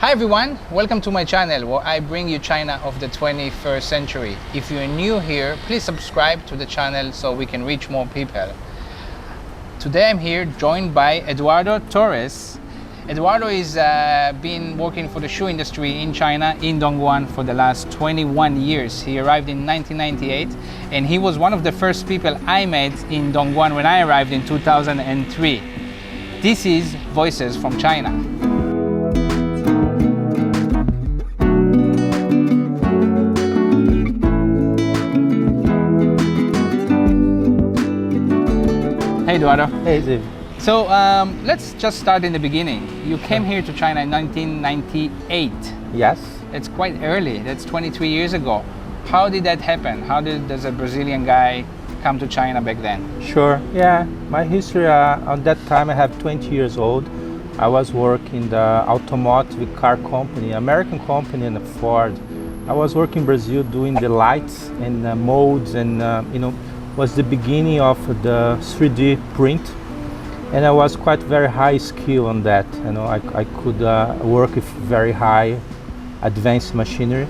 Hi everyone, welcome to my channel where I bring you China of the 21st century. If you're new here, please subscribe to the channel so we can reach more people. Today I'm here joined by Eduardo Torres. Eduardo is been working for the shoe industry in China, in Dongguan, for the last 21 years. He arrived in 1998 and he was one of the first people I met in Dongguan when I arrived in 2003. This is Voices from China. Hey Eduardo. Hey Ziv. So let's just start in the beginning. You came here to China in 1998. Yes. It's quite early. That's 23 years ago. How did that happen? How does a Brazilian guy come to China back then? Sure. Yeah. My history on that time, I have 20 years old. I was working in the automotive car company, American company, and Ford. I was working in Brazil doing the lights and molds and was the beginning of the 3D print, and I was quite very high skill on that. I could work with very high advanced machinery,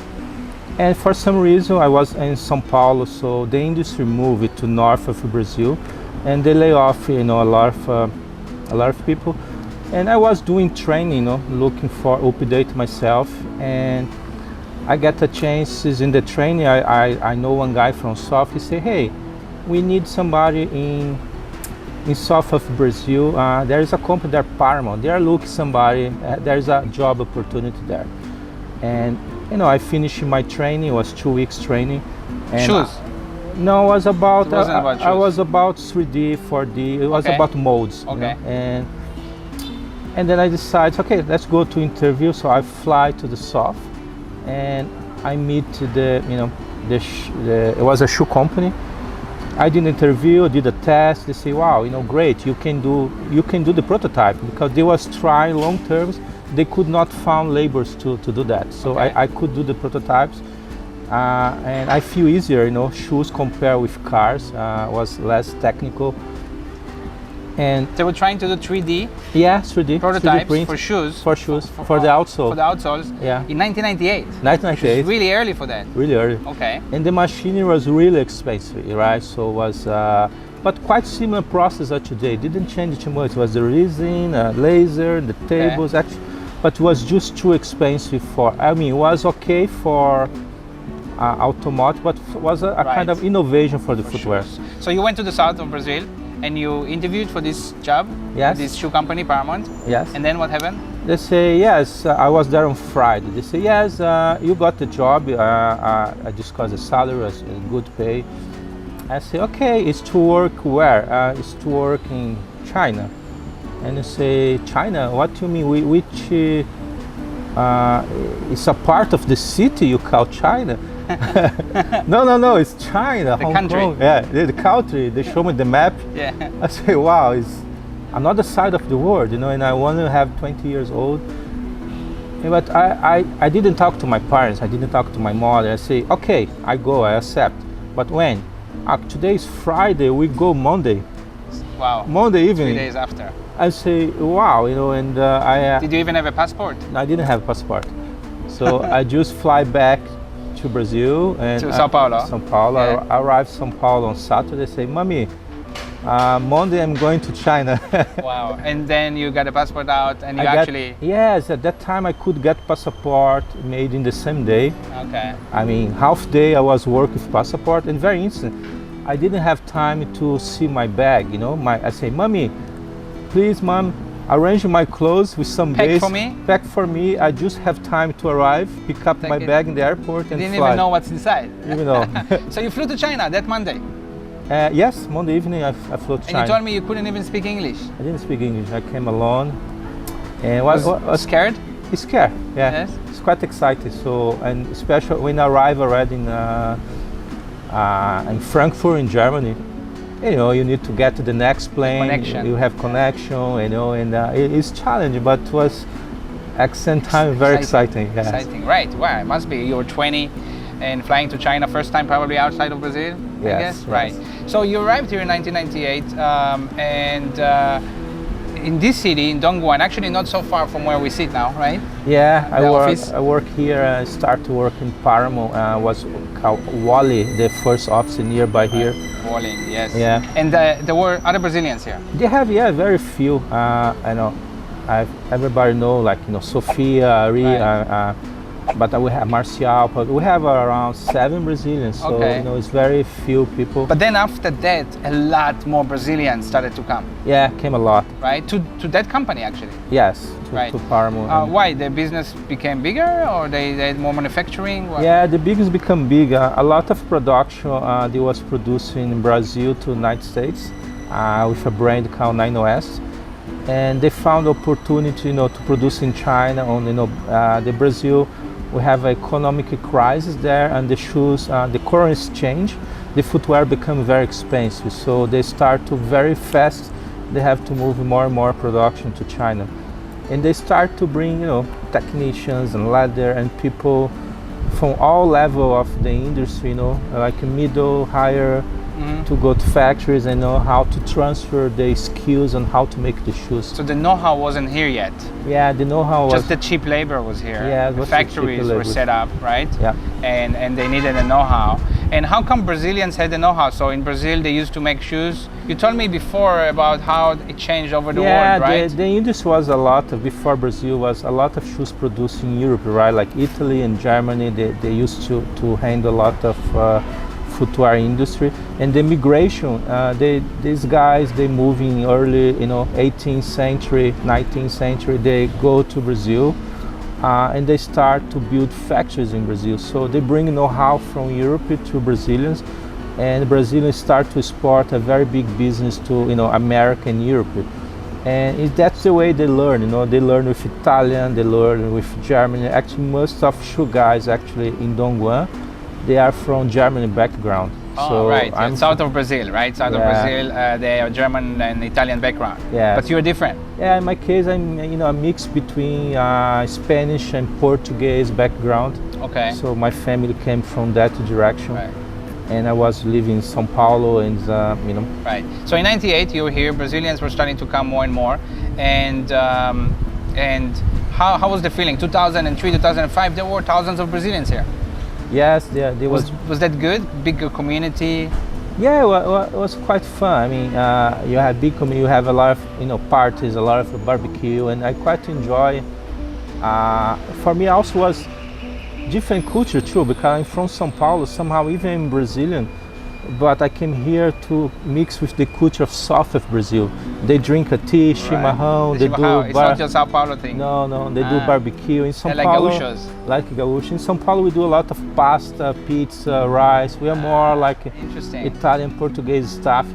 and for some reason I was in Sao Paulo, so the industry moved to north of Brazil, and they lay off a lot of people, and I was doing training, looking for update myself, and I get a chance in the training. I know one guy from South. He said, hey, we need somebody in south of Brazil. There is a company there, Paramount. They are looking somebody. There is a job opportunity there, and I finished my training. It was 2 weeks training. And Shoes? No, it was about. It wasn't about shoes. I was about 3D, 4D. It was about molds. Okay. And then I decided, okay, let's go to interview. So I fly to the south, and I meet it was a shoe company. I did an interview, did a test. They say, wow, great, you can do the prototype, because they was trying long terms. They could not find laborers to do that. So okay. I could do the prototypes, and I feel easier. Shoes compared with cars was less technical. And they were trying to do 3D. Yeah, 3D prototypes 3D print for shoes. For the outsole. For the outsoles. Yeah. In 1998. 1998. Which is really early for that. Really early. Okay. And the machinery was really expensive, right? So it was, but quite similar process as today. Didn't change too much. It was the resin, laser, the tables, okay. actually, but it was just too expensive for. I mean, it was okay for automotive, but was a kind of innovation for the footwear. Shoes. So you went to the south of Brazil and you interviewed for this job? Yes. This shoe company, Paramount? Yes. And then what happened? They say, yes, I was there on Friday. They say, yes, you got the job. I discussed the salary, was good pay. I say, okay, it's to work where? It's to work in China. And they say, China? What do you mean? Which it's a part of the city you call China? No, it's China, the Hong country. Kong. Yeah, the country. They show me the map. Yeah. I say, wow, it's another side of the world, and I want to have 20 years old. But I didn't talk to my parents. I didn't talk to my mother. I say, okay, I go, I accept. But when? Today is Friday. We go Monday. Wow. Monday evening. 3 days after. I say, wow, and I. Did you even have a passport? I didn't have a passport, so I just fly back to Brazil and to Sao Paulo. Sao Paulo. Yeah. I arrived Sao Paulo on Saturday. Say, mommy, Monday I'm going to China. Wow! And then you got a passport out, and you yes. At that time I could get passport made in the same day. Okay. I mean, half day I was working with passport, and very instant. I didn't have time to see my bag. I say, mommy, please, mom, arrange my clothes with some Pack base. for me? Pack for me. I just have time to arrive, pick up my bag in the airport, and didn't fly. even know what's inside. Even know. So you flew to China that Monday? Yes, Monday evening I flew to China. And you told me you couldn't even speak English. I didn't speak English. I came alone. And was scared? Scared, yeah. Yes. It's quite exciting. So, and especially when I arrive already in Frankfurt in Germany, you need to get to the next plane. Connection. You have connection, and it's challenging, but it was at the same time very exciting. Yes. Exciting, right? Wow, it must be. You were 20 and flying to China first time probably outside of Brazil, I guess? Yes. Right. So you arrived here in 1998 and in this city, in Dongguan, actually not so far from where we sit now, right? Yeah, office? I work here. I start to work in Paramo. Was called Wally, the first office nearby here. Walling, yes. Yeah. And there were other Brazilians here. They have, yeah, very few. I know, everybody know, like, you know, Sofia, Ri, Right. but we have Marcial. But we have around 7 Brazilians, so Okay. you know, it's very few people. But then after that, a lot more Brazilians started to come, Yeah, came a lot. right? To that company actually. Yes, Right. to Paramo. Why? The business became bigger, or they had more manufacturing? What? Yeah, the business become bigger. A lot of production they was producing in Brazil to United States with a brand called 9OS, and they found opportunity, you know, to produce in China. On, you know, the Brazil, we have an economic crisis there, and the shoes, the currency change, the footwear become very expensive. So they start to very fast. They have to move more and more production to China. And they start to bring, you know, technicians and leather and people from all level of the industry, you know, like middle, higher, to go to factories and know how to transfer the skills on how to make the shoes. So the know-how wasn't here yet. Yeah, the know-how was Just the cheap labor was here. Yeah, it the was the cheap factories were labor. set up, right? Yeah. And they needed a know-how. And how come Brazilians had the know-how? So in Brazil they used to make shoes. You told me before about how it changed over the world, right? the industry was a lot of, before Brazil was a lot of shoes produced in Europe, right? Like Italy and Germany, they used to handle a lot of footwear industry. And the migration, these guys, they move in early, you know, 18th century, 19th century, they go to Brazil and they start to build factories in Brazil. So they bring know-how from Europe to Brazilians, and Brazilians start to export a very big business to, you know, America and Europe. And that's the way they learn, you know, they learn with Italian, they learn with German. Actually, most of shoe guys actually in Dongguan, they are from German background. Oh, so right. I'm South of Brazil, right? South of Yeah. Brazil, they are German and Italian background. Yeah. But you're different. Yeah, in my case, I'm, you know, a mix between Spanish and Portuguese background. Okay. So my family came from that direction. Right. And I was living in Sao Paulo, and you know. Right. So in '98, you were here. Brazilians were starting to come more and more, and how was the feeling? 2003, 2005, there were thousands of Brazilians here. Yes, there Was that good? Bigger community. Yeah, well, it was quite fun. I mean, you have big community, you have a lot of, you know, parties, a lot of barbecue, and I quite enjoy. For me, also was different culture too, because I'm from Sao Paulo, somehow even Brazilian, but I came here to mix with the culture of south of Brazil. They drink a tea, chimarrão, they do It's not just Sao Paulo thing. No, they do barbecue in Sao like Paulo. gaúchos. Like gaúcho. In Sao Paulo, we do a lot of pasta, pizza, rice. We are more like Interesting. Italian, Portuguese stuff.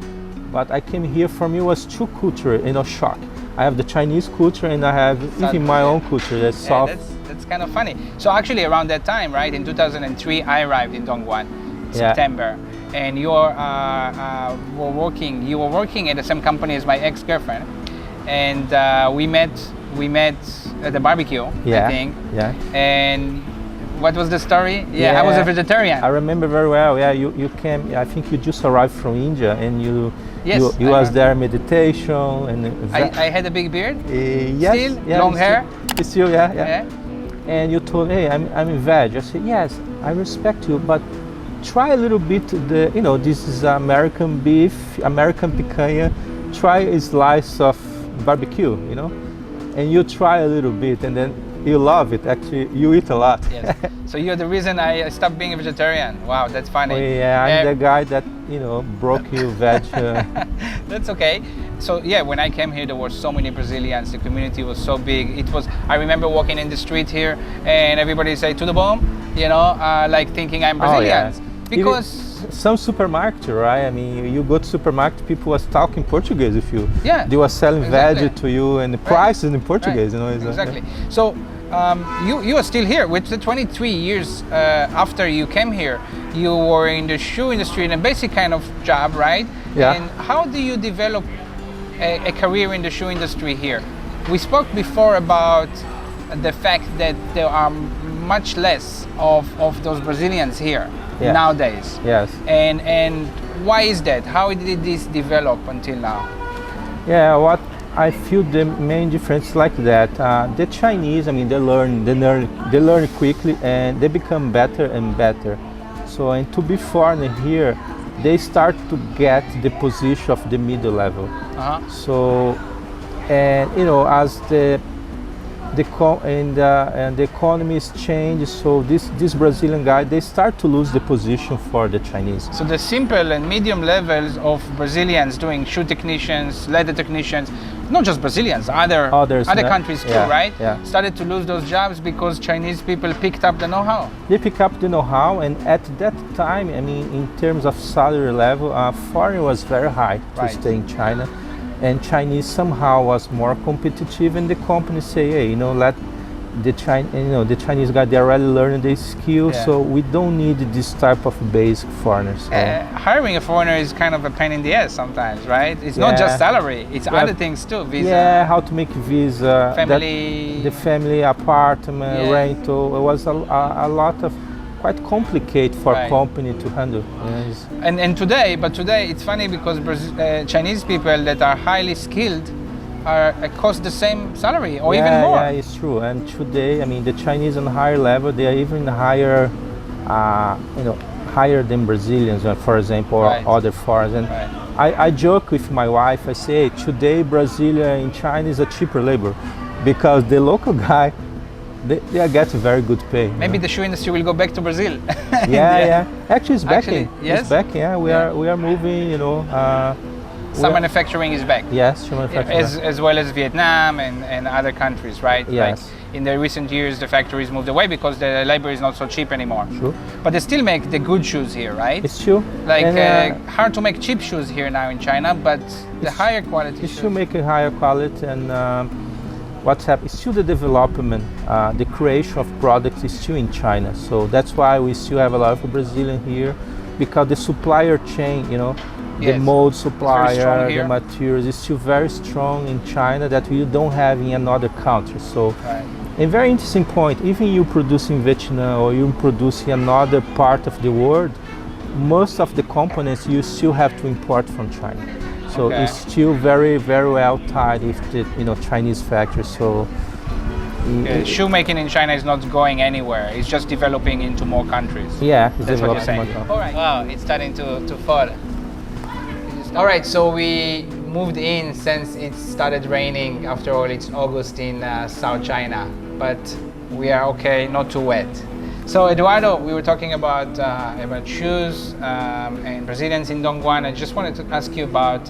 But I came here, for me, was two culture, you know, shock. I have the Chinese culture and I have even my own culture, that's Yeah, soft. that's kind of funny. So actually around that time, right, in 2003, I arrived in Dongguan, September, and you were working at the same company as my ex-girlfriend, and we met at the barbecue, I think. Yeah. And what was the story? I was a vegetarian. I remember very well. Yeah, you came. I think you just arrived from India, and you was there meditation and. I had a big beard. Yes. Still Yeah, long hair. Still, yeah. And you told, hey, I'm a veg. I said, yes, I respect you, but try a little bit. This is American beef, American picanha. Try a slice of barbecue, you know, and you try a little bit, and then you love it. Actually, you eat a lot. Yes. So you're the reason I stopped being a vegetarian. Wow, that's funny. Oh, yeah, I'm the guy that broke you veg. That's okay. So yeah, when I came here, there were so many Brazilians. The community was so big. I remember walking in the street here, and everybody say "to the bomb," like thinking I'm Brazilian. Oh, yeah. Because some supermarket, right? I mean, you go to supermarket, people was talking Portuguese with you. Yeah. They were selling Exactly. veg to you, and the price is in Portuguese. Right. Exactly. So you are still here. With the 23 years after you came here, you were in the shoe industry in a basic kind of job, right? Yeah. And how do you develop a career in the shoe industry here? We spoke before about the fact that there are much less of those Brazilians here nowadays. Yes. And why is that? How did this develop until now? Yeah. I feel the main difference like that. The Chinese, I mean, they learn quickly and they become better and better. So, and to be foreigner here, they start to get the position of the middle level. So, and you know, as and the economy is changed, so this Brazilian guy, they start to lose the position for the Chinese. So the simple and medium levels of Brazilians doing shoe technicians, leather technicians, not just Brazilians, other countries too, right? Yeah. Started to lose those jobs because Chinese people picked up the know-how. They pick up the know-how, and at that time, I mean, in terms of salary level, foreign was very high to stay in China. And Chinese somehow was more competitive, and the companies say, hey, you know, let the Chinese guy, they already learning the skills, so we don't need this type of basic foreigners. So. Hiring a foreigner is kind of a pain in the ass sometimes, right? It's not just salary; it's other things too. Visa. Yeah, how to make visa, the family apartment, rental. It was a lot of quite complicated for company to handle. Yes. And today it's funny because Chinese people that are highly skilled cost the same salary or even more. Yeah, it's true. And today, I mean, the Chinese on higher level, they are even higher, higher than Brazilians, for example, or other foreigners. And I joke with my wife. I say, hey, today Brazilian in China is a cheaper labor because the local guy, they are getting very good pay. Maybe the shoe industry will go back to Brazil. yeah. Actually, it's back. Yes? It's back. Yeah, we are moving. You know. Some manufacturing is back. Yes, manufacturing. As well as Vietnam and other countries, right? Yes. Like in the recent years, the factories moved away because the labor is not so cheap anymore. Sure. But they still make the good shoes here, right? It's true. Like hard to make cheap shoes here now in China, but the higher quality. It's still making higher quality and. What's happening is still the development, the creation of products is still in China. So that's why we still have a lot of Brazilian here, because the supplier chain, you know, the mold supplier, the materials is still very strong in China that we don't have in another country. So, a very interesting point, even you produce in Vietnam or you produce in another part of the world, most of the components you still have to import from China. So it's still very, very well tied with the Chinese factories. So shoemaking in China is not going anywhere. It's just developing into more countries. Yeah, that's what you're saying. All right. Wow, it's starting to fall. All right, so we moved in since it started raining. After all, it's August in South China, but we are okay, not too wet. So Eduardo, we were talking about shoes and Brazilians in Dongguan. I just wanted to ask you about,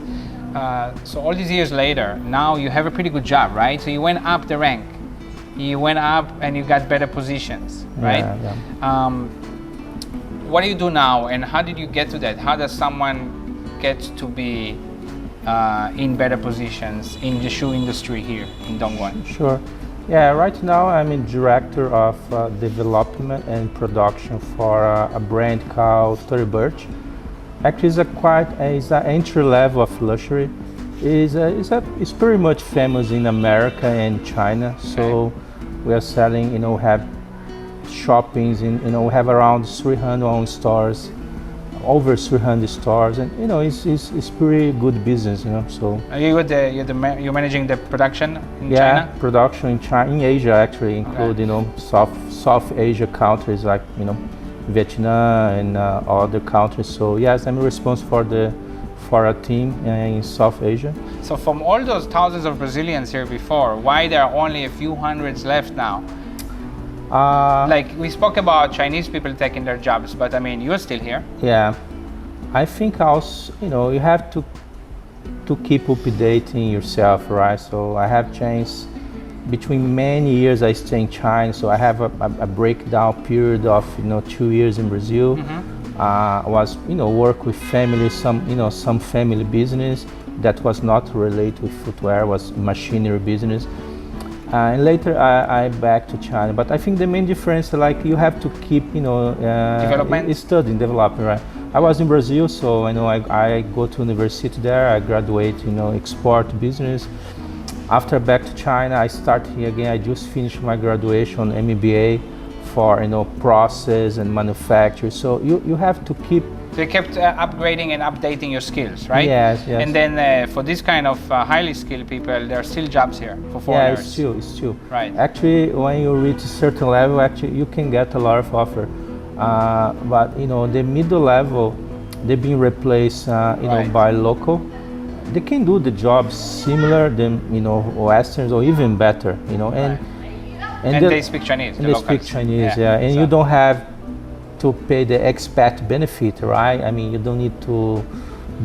so all these years later, now you have a pretty good job, right? So you went up the rank. You went up and you got better positions, right? Yeah. What do you do now and how did you get to that? How does someone get to be in better positions in the shoe industry here in Dongguan? Sure. Yeah, right now I'm a director of development and production for a brand called Tory Burch. Actually, it's an entry level of luxury. It's pretty much famous in America and China. So we are selling, have shoppings we have around 300 own stores, over 300 stores, and it's pretty good business, So you're managing the production in China? Yeah, production in China, in Asia actually, including South Asia countries like Vietnam and other countries. So yes, I'm responsible for a team in South Asia. So from all those thousands of Brazilians here before, why there are only a few hundreds left now? Like we spoke about Chinese people taking their jobs, but I mean, you're still here. Yeah, I think also, you have to keep updating yourself, right? So I have changed between many years. I stay in China, so I have a breakdown period of 2 years in Brazil. I was work with family, some family business that was not related with footwear, was machinery business. And later I back to China, but I think the main difference, like you have to keep, studying, development, right? I was in Brazil, so I go to university there. I graduate, export business. After back to China, I start here again. I just finished my graduation MBA for process and manufacture. So you have to keep So you kept upgrading and updating your skills, right? Yes, yes. And then for this kind of highly skilled people, there are still jobs here for foreigners. Yeah, it's true. Right. Actually, when you reach a certain level, actually you can get a lot of offer. But you know, the middle level, they've been replaced, Right. by local. They can do the job similar than Westerns or even better. And they speak Chinese. And the they speak locals. Chinese, yeah. And So- you don't have to pay the expat benefit, right? I mean, you don't need to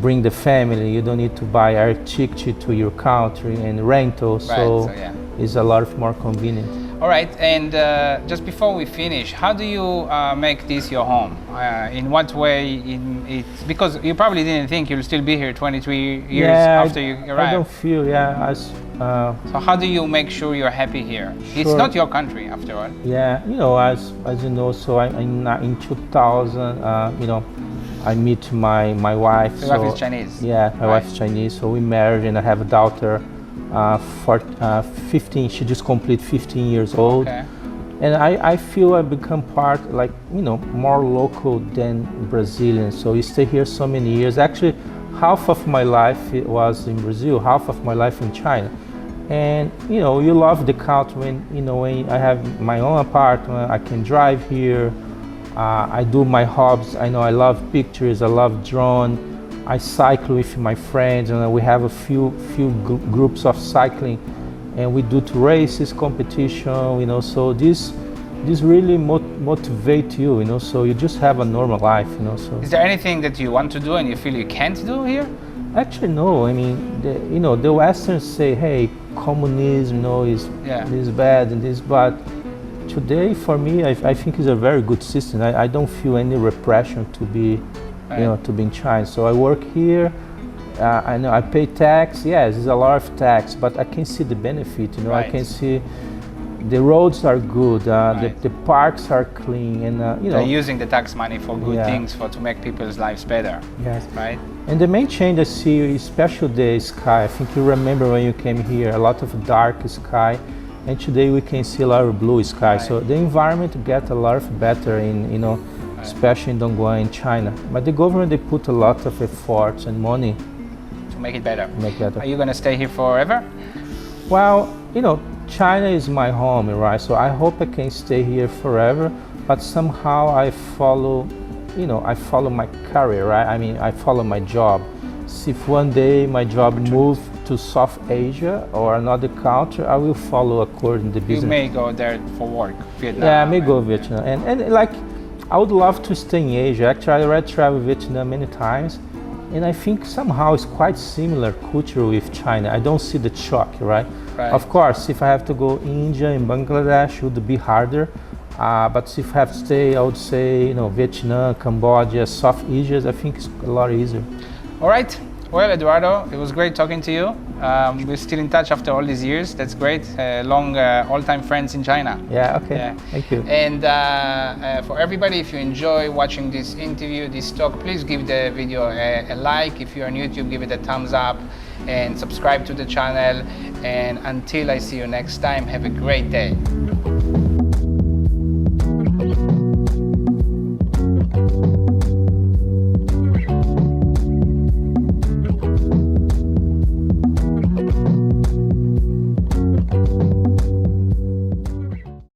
bring the family. You don't need to buy air ticket to your country and rental. So yeah. it's a lot more convenient. All right, and just before we finish, how do you make this your home? In what way? Because you probably didn't think you'll still be here 23 years after you arrived. I don't feel, So how do you make sure you're happy here? It's Sure. not your country, after all. Yeah, as you know, so in 2000, I meet my wife. Your wife is Chinese. Yeah, my Right. wife is Chinese, so we married and I have a daughter, 15. She just completed 15 years old. Okay. And I feel I become part, more local than Brazilian. So you stay here so many years. Actually, half of my life it was in Brazil, half of my life in China. And you love the country when I have my own apartment, I can drive here. I do my hobbies. I love pictures, I love drone. I cycle with my friends, and we have a few groups of cycling, and we do two races, competition. So this really motivate you. So you just have a normal life. So Is there anything that you want to do and you feel you can't do here? actually no. I mean, the Westerns say, hey, communism, is bad and this, but today for me, I think it's a very good system. I don't feel any repression to be. To be in China. So I work here. I know I pay tax. Yes, it's a lot of tax, but I can see the benefit. Right. I can see the roads are good. Right. The parks are clean, and They're using the tax money for good Yeah. things, to make people's lives better. Yes. Right? And the main change I see, especially the sky. I think you remember when you came here, a lot of dark sky, and today we can see a lot of blue sky. Right. So the environment get a lot better in especially in Dongguan in China. But the government, they put a lot of efforts and money To make it better. to make that. Are you going to stay here forever? Well, China is my home, right? So I hope I can stay here forever, but somehow I follow my career, right? I mean, I follow my job. So if one day my job move to South Asia or another country, I will follow according to the business. You may go there for work, Vietnam. Yeah, I may go Vietnam. And I would love to stay in Asia. Actually, I already traveled Vietnam many times, and I think somehow it's quite similar culture with China. I don't see the shock, right? Right. Of course, if I have to go India and Bangladesh, it would be harder. But if I have to stay, I would say, Vietnam, Cambodia, South Asia, I think it's a lot easier. All right. Well, Eduardo, it was great talking to you. We're still in touch after all these years. That's great. Long all-time friends in China. Yeah, okay. Yeah. Thank you. And for everybody, if you enjoy watching this interview, this talk, please give the video a like. If you're on YouTube, give it a thumbs up and subscribe to the channel. And until I see you next time, have a great day.